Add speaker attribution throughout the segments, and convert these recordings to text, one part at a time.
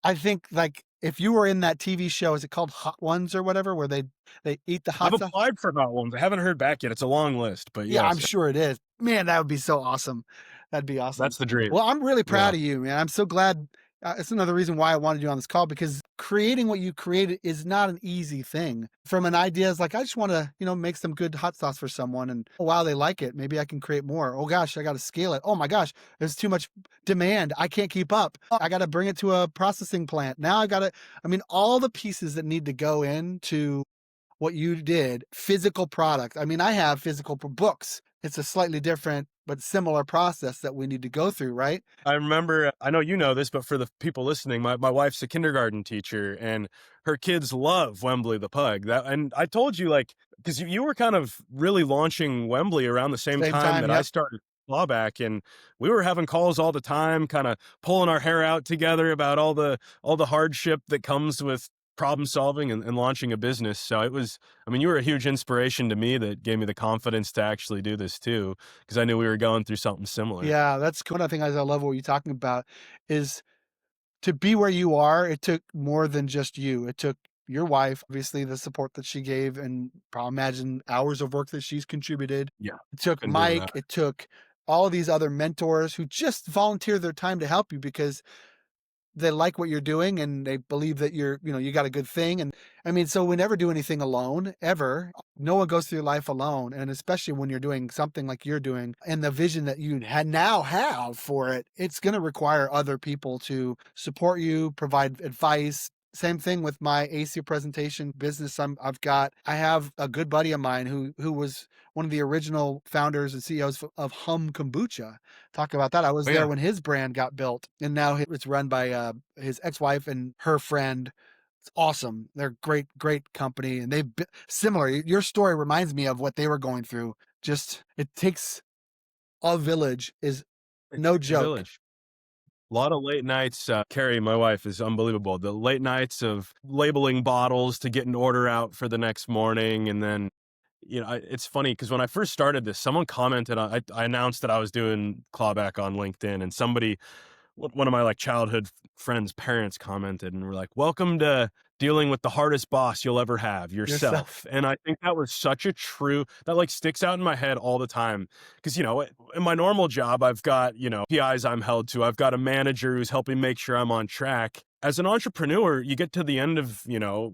Speaker 1: I think, like, if you were in that TV show, is it called Hot Ones or whatever, where they eat the
Speaker 2: I've
Speaker 1: hot sauce?
Speaker 2: applied for Hot Ones. I haven't heard back yet. It's a long list, but
Speaker 1: Yeah, I'm
Speaker 2: yes,
Speaker 1: sure it is. Man, that would be so awesome. That'd be awesome.
Speaker 2: that's the dream.
Speaker 1: Well, I'm really
Speaker 2: Yeah.
Speaker 1: proud of you, man. I'm so glad. It's another reason why I wanted you on this call because creating what you created is not an easy thing. From an idea is like, I just want to, make some good hot sauce for someone. And oh, wow, they like it. Maybe I can create more. Oh gosh, I got to scale it. Oh my gosh, there's too much demand. I can't keep up. I got to bring it to a processing plant. Now I got to, all the pieces that need to go into what you did, physical product. I have physical books. It's a slightly different but similar process that we need to go through, right?
Speaker 2: I remember, I know you know this, but for the people listening, my wife's a kindergarten teacher and her kids love Wembley the Pug. And I told you, like, because you were kind of really launching Wembley around the same
Speaker 1: Same
Speaker 2: time
Speaker 1: time,
Speaker 2: that I
Speaker 1: yep.
Speaker 2: started Clawback, and we were having calls all the time, kind of pulling our hair out together about all the hardship that comes with problem solving and launching a business. So it was, I mean, you were a huge inspiration to me that gave me the confidence to actually do this too, because I knew we were going through something similar.
Speaker 1: Yeah, that's cool. Another thing I love what you're talking about is to be where you are, it took more than just you. It took your wife, obviously the support that she gave and probably imagine hours of work that she's contributed.
Speaker 2: Yeah,
Speaker 1: It took
Speaker 2: couldn't do it
Speaker 1: Mike,
Speaker 2: without her.
Speaker 1: it took all these other mentors who just volunteered their time to help you because they like what you're doing and they believe that you got a good thing. And so we never do anything alone, ever. No one goes through life alone. And especially when you're doing something like you're doing and the vision that you now have for it, it's going to require other people to support you, provide advice. Same thing with my AC presentation business. I have a good buddy of mine who was one of the original founders and CEOs of Hum Kombucha. Talk about that. I was
Speaker 2: Oh,
Speaker 1: there
Speaker 2: yeah.
Speaker 1: when his brand got built, and now it's run by his ex-wife and her friend. It's awesome. They're great, great company, and similar. Your story reminds me of what they were going through. Just it takes a village is
Speaker 2: It
Speaker 1: no
Speaker 2: takes a
Speaker 1: joke.
Speaker 2: village. A lot of late nights, Carrie, my wife, is unbelievable. The late nights of labeling bottles to get an order out for the next morning, and then, it's funny because when I first started this, someone commented on I announced that I was doing Clawback on LinkedIn, and one of my, like, childhood friends' parents commented and were like, "Welcome to dealing with the hardest boss you'll ever have,
Speaker 1: Yourself.
Speaker 2: yourself." And I think that was such a true that, like, sticks out in my head all the time. Because in my normal job, I've got, PIs I'm held to. I've got a manager who's helping make sure I'm on track. As an entrepreneur, you get to the end of,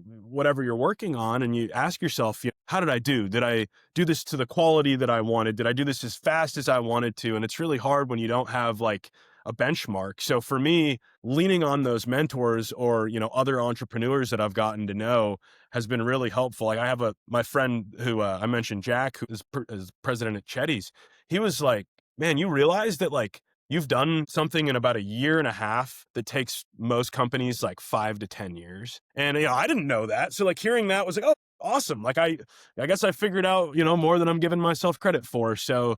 Speaker 2: whatever you're working on, and you ask yourself, "How did I do? Did I do this to the quality that I wanted? Did I do this as fast as I wanted to?" And it's really hard when you don't have, like, a benchmark. So for me, leaning on those mentors or, other entrepreneurs that I've gotten to know has been really helpful. Like, I have my friend who, I mentioned, Jack, who is president at Chetty's. He was like, "Man, you realize that, like, you've done something in about a year and a half that takes most companies like 5 to 10 years." And, I didn't know that. So, like, hearing that was like, "Oh, awesome." Like, I guess I figured out, more than I'm giving myself credit for. So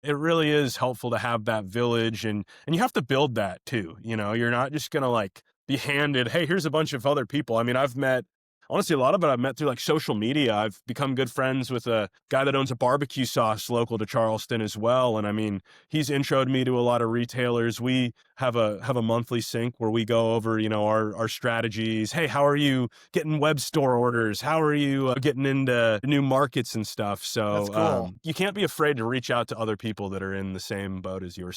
Speaker 2: it really is helpful to have that village, and you have to build that too. You're not just gonna, like, be handed, "Hey, here's a bunch of other people." I mean, I've met, honestly, a lot of it I've met through, like, social media. I've become good friends with a guy that owns a barbecue sauce local to Charleston as well. And I mean, he's introed me to a lot of retailers. We have a monthly sync where we go over, our strategies. "Hey, how are you getting web store orders? How are you getting into new markets and stuff?"
Speaker 1: That's
Speaker 2: So
Speaker 1: cool.
Speaker 2: you can't be afraid to reach out to other people that are in the same boat as yourself.